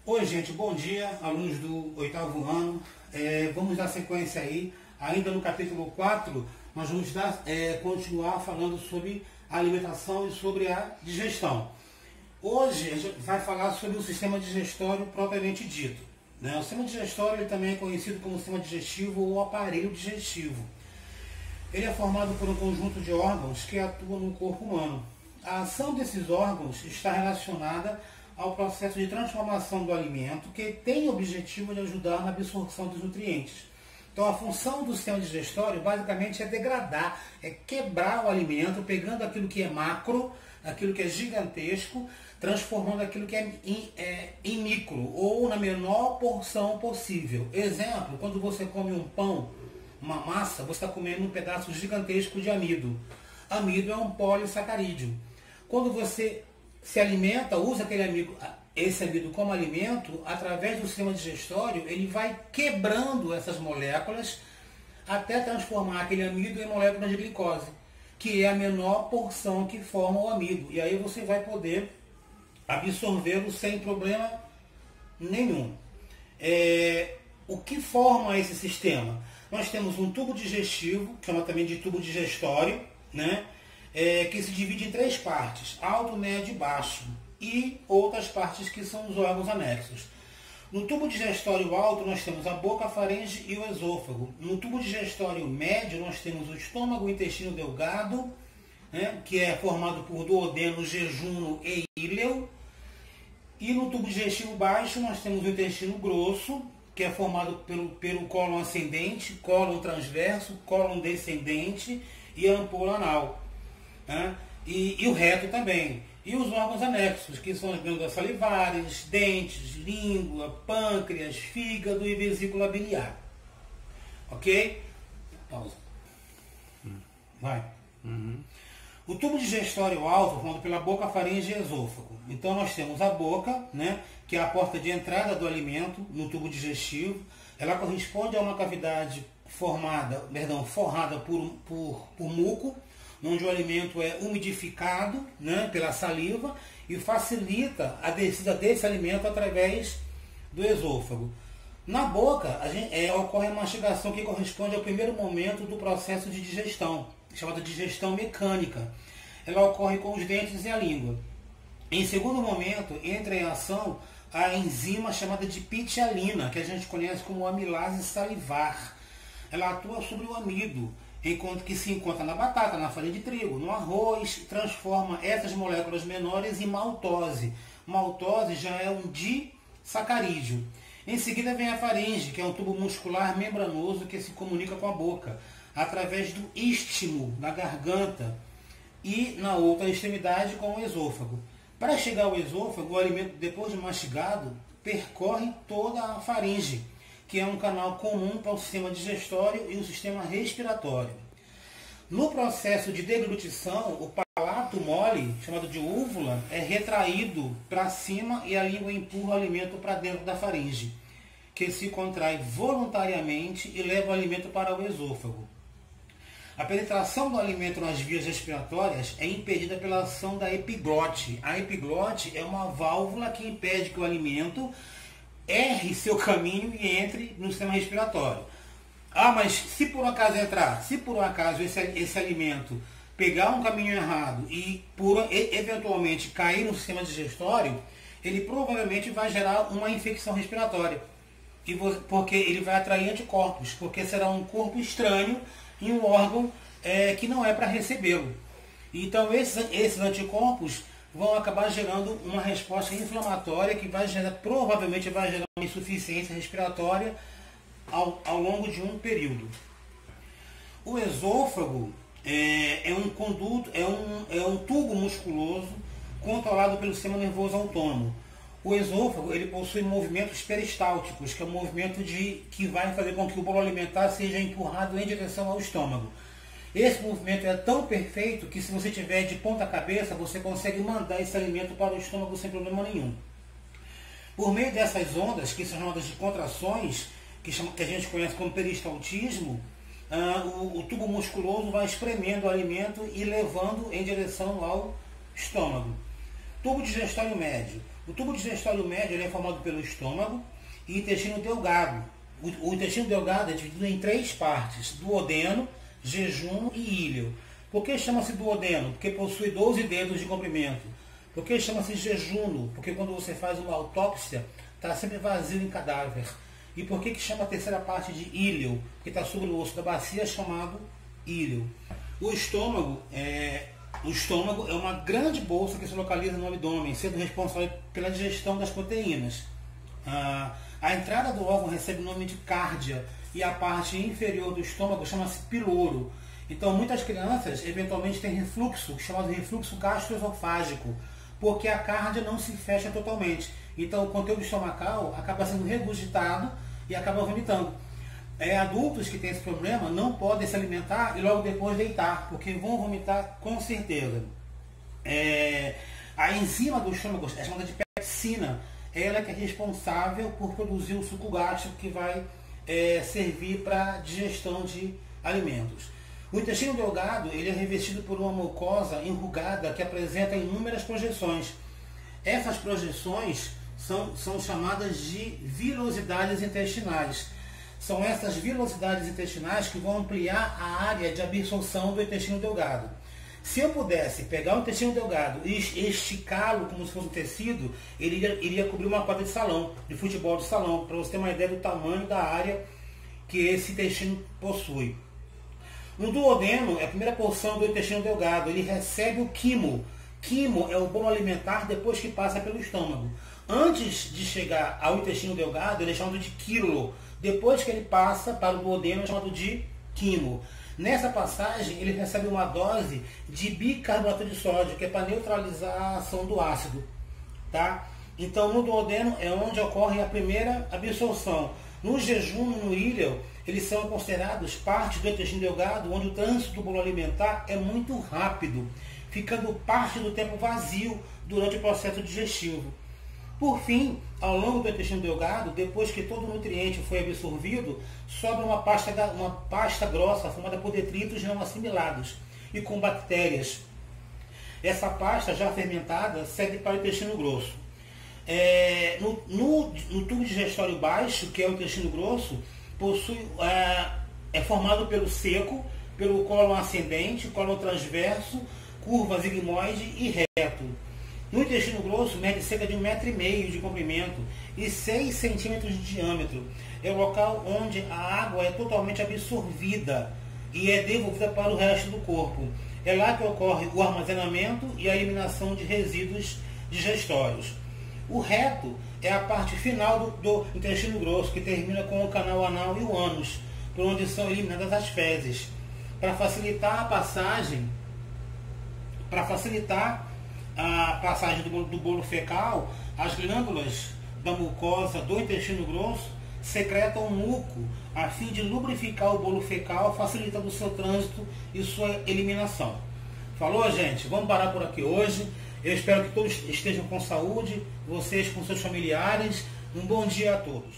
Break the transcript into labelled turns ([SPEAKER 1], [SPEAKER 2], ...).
[SPEAKER 1] Oi gente, bom dia, alunos do oitavo ano. Vamos dar sequência aí, ainda no capítulo 4, nós vamos continuar falando sobre a alimentação e sobre a digestão. Hoje a gente vai falar sobre o sistema digestório propriamente dito, né? O sistema digestório ele também é conhecido como sistema digestivo ou aparelho digestivo. Ele é formado por um conjunto de órgãos que atuam no corpo humano. A ação desses órgãos está relacionada ao processo de transformação do alimento, que tem o objetivo de ajudar na absorção dos nutrientes. Então a função do sistema digestório basicamente é degradar, é quebrar o alimento, pegando aquilo que é macro, aquilo que é gigantesco, transformando aquilo que é em micro, ou na menor porção possível. Exemplo, quando você come um pão, uma massa, você está comendo um pedaço gigantesco de amido. Amido é um polissacarídeo. Quando você se alimenta, usa esse amido como alimento, através do sistema digestório, ele vai quebrando essas moléculas até transformar aquele amido em moléculas de glicose, que é a menor porção que forma o amido. E aí você vai poder absorvê-lo sem problema nenhum. O que forma esse sistema? Nós temos um tubo digestivo, chama também de tubo digestório, né? Que se divide em três partes, alto, médio e baixo, e outras partes que são os órgãos anexos. No tubo digestório alto nós temos a boca, a faringe e o esôfago. No tubo digestório médio nós temos o estômago, o intestino delgado, né, que é formado por duodeno, jejuno e íleo. E no tubo digestivo baixo nós temos o intestino grosso, que é formado pelo cólon ascendente, cólon transverso, cólon descendente e a ampola anal. Né? E o reto também. E os órgãos anexos, que são as glândulas salivares, dentes, língua, pâncreas, fígado e vesícula biliar. Ok? Pausa. Vai. O tubo digestório alto, formado pela boca, faringe e esôfago. Então nós temos a boca, né, que é a porta de entrada do alimento no tubo digestivo. Ela corresponde a uma cavidade forrada por muco, onde o alimento é umidificado, né, pela saliva e facilita a descida desse alimento através do esôfago. Na boca, ocorre a mastigação, que corresponde ao primeiro momento do processo de digestão, chamada digestão mecânica. Ela ocorre com os dentes e a língua. Em segundo momento, entra em ação a enzima chamada de pitialina, que a gente conhece como amilase salivar. Ela atua sobre o amido, enquanto que se encontra na batata, na farinha de trigo, no arroz, transforma essas moléculas menores em maltose. Maltose já é um disacarídeo. Em seguida vem a faringe, que é um tubo muscular membranoso que se comunica com a boca, através do istmo da garganta e na outra extremidade com o esôfago. Para chegar ao esôfago, o alimento, depois de mastigado, percorre toda a faringe, que é um canal comum para o sistema digestório e o sistema respiratório. No processo de deglutição, o palato mole, chamado de úvula, é retraído para cima e a língua empurra o alimento para dentro da faringe, que se contrai voluntariamente e leva o alimento para o esôfago. A penetração do alimento nas vias respiratórias é impedida pela ação da epiglote. A epiglote é uma válvula que impede que o alimento erre seu caminho e entre no sistema respiratório. Mas se por acaso esse alimento pegar um caminho errado e eventualmente cair no sistema digestório, ele provavelmente vai gerar uma infecção respiratória. Porque ele vai atrair anticorpos, porque será um corpo estranho em um órgão que não é para recebê-lo. Então esses anticorpos vão acabar gerando uma resposta inflamatória que provavelmente vai gerar uma insuficiência respiratória ao longo de um período. O esôfago é um tubo musculoso controlado pelo sistema nervoso autônomo. O esôfago ele possui movimentos peristálticos, que é um movimento que vai fazer com que o bolo alimentar seja empurrado em direção ao estômago. Esse movimento é tão perfeito que se você tiver de ponta cabeça, você consegue mandar esse alimento para o estômago sem problema nenhum. Por meio dessas ondas, que são chamadas de contrações, que a gente conhece como peristaltismo, o tubo musculoso vai espremendo o alimento e levando em direção ao estômago. Tubo digestório médio. O tubo digestório médio ele é formado pelo estômago e intestino delgado. O intestino delgado é dividido em 3 partes: duodeno, jejum e íleo. Por que chama-se duodeno? Porque possui 12 dedos de comprimento. Por que chama-se jejuno? Porque quando você faz uma autópsia, está sempre vazio em cadáver. E por que chama a terceira parte de íleo? Porque está sobre o osso da bacia, chamado íleo. O estômago é uma grande bolsa que se localiza no abdômen, sendo responsável pela digestão das proteínas. A entrada do órgão recebe o nome de cárdia e a parte inferior do estômago chama-se piloro. Então, muitas crianças eventualmente têm refluxo, chamado refluxo gastroesofágico, porque a cárdia não se fecha totalmente. Então, o conteúdo estomacal acaba sendo regurgitado e acaba vomitando. Adultos que têm esse problema não podem se alimentar e logo depois deitar, porque vão vomitar com certeza. A enzima do estômago é chamada de pepsina. Ela que é responsável por produzir o suco gástrico que vai servir para a digestão de alimentos. O intestino delgado ele é revestido por uma mucosa enrugada que apresenta inúmeras projeções. Essas projeções são chamadas de vilosidades intestinais. São essas vilosidades intestinais que vão ampliar a área de absorção do intestino delgado. Se eu pudesse pegar o intestino delgado e esticá-lo como se fosse um tecido, ele iria cobrir uma quadra de salão, de futebol de salão, para você ter uma ideia do tamanho da área que esse intestino possui. No duodeno é a primeira porção do intestino delgado, ele recebe o quimo. Quimo é o bolo alimentar depois que passa pelo estômago. Antes de chegar ao intestino delgado, ele é chamado de quilo. Depois que ele passa para o duodeno, é chamado de quimo. Nessa passagem, ele recebe uma dose de bicarbonato de sódio, que é para neutralizar a ação do ácido. Tá? Então, no duodeno é onde ocorre a primeira absorção. No jejum e no íleo, eles são considerados parte do intestino delgado, onde o trânsito do bolo alimentar é muito rápido, ficando parte do tempo vazio durante o processo digestivo. Por fim, ao longo do intestino delgado, depois que todo o nutriente foi absorvido, sobra uma pasta grossa formada por detritos não assimilados e com bactérias. Essa pasta já fermentada segue para o intestino grosso. No tubo digestório baixo, que é o intestino grosso, é formado pelo seco, pelo cólon ascendente, cólon transverso, curva sigmoide e reto. No intestino grosso, mede cerca de 1,5 m de comprimento e 6 centímetros de diâmetro. É o local onde a água é totalmente absorvida e é devolvida para o resto do corpo. É lá que ocorre o armazenamento e a eliminação de resíduos digestórios. O reto é a parte final do intestino grosso, que termina com o canal anal e o ânus, por onde são eliminadas as fezes. Para facilitar a passagem do bolo fecal, as glândulas da mucosa do intestino grosso secretam muco a fim de lubrificar o bolo fecal, facilitando o seu trânsito e sua eliminação. Falou, gente? Vamos parar por aqui hoje. Eu espero que todos estejam com saúde, vocês com seus familiares. Um bom dia a todos.